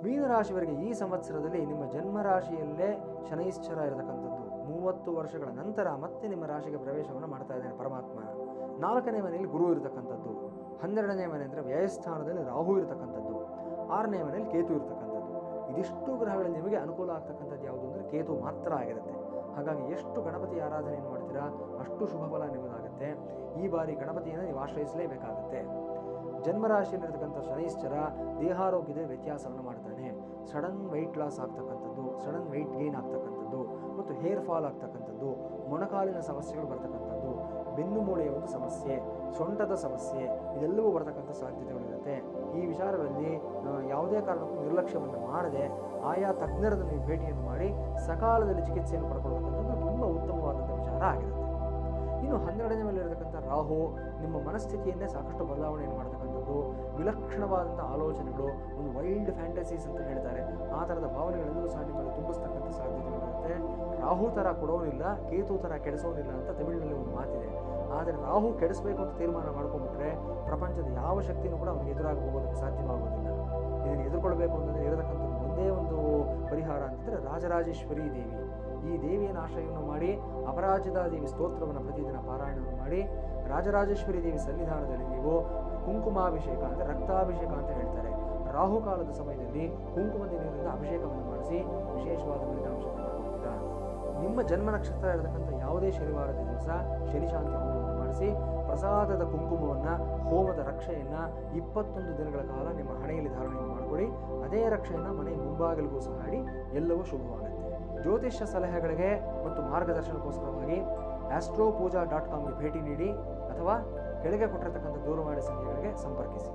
ಮೀನರಾಶಿಯವರಿಗೆ ಈ ಸಂವತ್ಸರದಲ್ಲಿ ನಿಮ್ಮ ಜನ್ಮ ರಾಶಿಯಲ್ಲೇ ಶನೈಶ್ಚರ ಇರತಕ್ಕಂಥದ್ದು. 30 ವರ್ಷಗಳ ನಂತರ ಮತ್ತೆ ನಿಮ್ಮ ರಾಶಿಗೆ ಪ್ರವೇಶವನ್ನು ಮಾಡ್ತಾ ಇದ್ದಾನೆ ಪರಮಾತ್ಮ. 4ನೇ ಮನೆಯಲ್ಲಿ ಗುರು ಇರತಕ್ಕಂಥದ್ದು. 12ನೇ ಮನೆ ಅಂದರೆ ವ್ಯಯಸ್ಥಾನದಲ್ಲಿ ರಾಹು ಇರತಕ್ಕಂಥದ್ದು. 6ನೇ ಮನೆಯಲ್ಲಿ ಕೇತು ಇರತಕ್ಕಂಥದ್ದು. ಇದಿಷ್ಟು ಗ್ರಹಗಳಲ್ಲಿ ನಿಮಗೆ ಅನುಕೂಲ ಆಗ್ತಕ್ಕಂಥದ್ದು ಯಾವುದು ಅಂದರೆ ಕೇತು ಮಾತ್ರ ಆಗಿರುತ್ತೆ. ಹಾಗಾಗಿ ಎಷ್ಟು ಗಣಪತಿ ಆರಾಧನೆಯನ್ನು ಮಾಡ್ತೀರಾ ಅಷ್ಟು ಶುಭ ಫಲ ನಿಮಗಾಗುತ್ತೆ. ಈ ಬಾರಿ ಗಣಪತಿಯನ್ನು ನೀವು ಆಶ್ರಯಿಸಲೇಬೇಕಾಗತ್ತೆ. ಜನ್ಮರಾಶಿಯಲ್ಲಿರ್ತಕ್ಕಂಥ ಶನೈಶ್ಚರ ದೇಹಾರೋಗ್ಯದ ವ್ಯತ್ಯಾಸವನ್ನು ಮಾಡ್ತಾನೆ. ಸಡನ್ ವೆಯ್ಟ್ ಲಾಸ್ ಆಗ್ತಕ್ಕಂಥದ್ದು, ಸಡನ್ ವೆಯ್ಟ್ ಗೇನ್ ಆಗ್ತಕ್ಕಂಥದ್ದು ಮತ್ತು ಹೇರ್ ಫಾಲ್ ಆಗ್ತಕ್ಕಂಥದ್ದು, ಮೊಣಕಾಲಿನ ಸಮಸ್ಯೆಗಳು ಬರ್ತಕ್ಕಂಥದ್ದು, ಬೆನ್ನು ಮೂಳೆಯ ಒಂದು ಸಮಸ್ಯೆ, ಸೊಂಟದ ಸಮಸ್ಯೆ ಇದೆಲ್ಲವೂ ಬರ್ತಕ್ಕಂಥ ಸಾಧ್ಯತೆಗಳಿರುತ್ತೆ. ಈ ವಿಚಾರಗಳಲ್ಲಿ ಯಾವುದೇ ಕಾರಣಕ್ಕೂ ನಿರ್ಲಕ್ಷ್ಯವನ್ನು ಮಾಡದೆ ಆಯಾ ತಜ್ಞರನ್ನು ನೀವು ಭೇಟಿಯನ್ನು ಮಾಡಿ ಸಕಾಲದಲ್ಲಿ ಚಿಕಿತ್ಸೆಯನ್ನು ಪಡ್ಕೊಳ್ತಕ್ಕಂಥದ್ದು ತುಂಬ ಉತ್ತಮವಾದಂಥ ವಿಚಾರ ಆಗಿರುತ್ತೆ. ಇನ್ನು 12ನೇ ಮೇಲಿರತಕ್ಕಂಥ ರಾಹು ನಿಮ್ಮ ಮನಸ್ಥಿತಿಯನ್ನೇ ಸಾಕಷ್ಟು ಬದಲಾವಣೆಯನ್ನು ಮಾಡತಕ್ಕಂಥದ್ದು, ವಿಲಕ್ಷಣವಾದಂಥ ಆಲೋಚನೆಗಳು, ಒಂದು ವೈಲ್ಡ್ ಫ್ಯಾಂಟಸೀಸ್ ಅಂತ ಹೇಳ್ತಾರೆ, ಆ ಥರದ ಭಾವನೆಗಳೆಲ್ಲವೂ ಸಹ ನಿಮ್ಮನ್ನು ತುಂಬಿಸ್ತಕ್ಕಂಥ ಸಾಧ್ಯತೆಗಳಿರುತ್ತೆ. ರಾಹು ಥರ ಕೊಡೋನಿಲ್ಲ, ಕೇತು ಥರ ಕೆಡಿಸೋನಿಲ್ಲ ಅಂತ ತಮಿಳಿನಲ್ಲಿ ಒಂದು ಮಾತಿದೆ. ಆದರೆ ರಾಹು ಕೆಡಿಸಬೇಕು ಅಂತ ತೀರ್ಮಾನ ಮಾಡ್ಕೊಂಡ್ಬಿಟ್ರೆ ಪ್ರಪಂಚದ ಯಾವ ಶಕ್ತಿನೂ ಕೂಡ ಅವನಿಗೆ ಎದುರಾಗಿ ಹೋಗೋದಕ್ಕೆ ಸಾಧ್ಯವಾಗೋದಿಲ್ಲ. ಇದನ್ನು ಎದುರ್ಕೊಳ್ಬೇಕು ಅಂತಂದರೆ ಇರತಕ್ಕಂಥದ್ದು ಒಂದೇ ಒಂದು ಪರಿಹಾರ ಅಂತಂದರೆ ರಾಜರಾಜೇಶ್ವರಿ ದೇವಿ. ಈ ದೇವಿಯನ್ನು ಆಶ್ರಯವನ್ನು ಮಾಡಿ ಅಪರಾಜಿತಾ ದೇವಿ ಸ್ತೋತ್ರವನ್ನು ಪ್ರತಿದಿನ ಪಾರಾಯಣವನ್ನು ಮಾಡಿ ರಾಜರಾಜೇಶ್ವರಿ ದೇವಿ ಸನ್ನಿಧಾನದಲ್ಲಿ ನೀವು ಕುಂಕುಮಾಭಿಷೇಕ ಅಂದರೆ ರಕ್ತಾಭಿಷೇಕ ಅಂತ ಹೇಳ್ತಾರೆ, ರಾಹುಕಾಲದ ಸಮಯದಲ್ಲಿ ಕುಂಕುಮದ ನೀರಿನಿಂದ ಅಭಿಷೇಕವನ್ನು ಮಾಡಿಸಿ ವಿಶೇಷವಾದ ಫಲಿತಾಂಶವನ್ನು ಪಡ್ಕೊಳ್ತೀರಾ. ನಿಮ್ಮ ಜನ್ಮ ನಕ್ಷತ್ರ ಇರತಕ್ಕಂಥ ಯಾವುದೇ ಶನಿವಾರದ ದಿವಸ ಶನಿಶಾಂತಿ ಹೋಮವನ್ನು ಮಾಡಿಸಿ ಪ್ರಸಾದದ ಕುಂಕುಮವನ್ನು, ಹೋಮದ ರಕ್ಷೆಯನ್ನು 21 ದಿನಗಳ ಕಾಲ ನಿಮ್ಮ ಹಣೆಯಲ್ಲಿ ಧಾರಣೆಯನ್ನು ಮಾಡಿಕೊಡಿ. ಅದೇ ರಕ್ಷೆಯನ್ನು ಮನೆ ಮುಂಭಾಗಲಿಗೂ ಸಹ ಹಾಡಿ ಎಲ್ಲವೂ ಶುಭವಾಗುತ್ತೆ. ಜ್ಯೋತಿಷ್ಯ ಸಲಹೆಗಳಿಗೆ ಮತ್ತು ಮಾರ್ಗದರ್ಶನಕ್ಕೋಸ್ಕರವಾಗಿ astropooja.comಗೆ ಭೇಟಿ ನೀಡಿ ಅಥವಾ ಕೆಳಗೆ ಕೊಟ್ಟಿರತಕ್ಕಂಥ ದೂರವಾಣಿ ಸಂಖ್ಯೆಗಳಿಗೆ ಸಂಪರ್ಕಿಸಿ.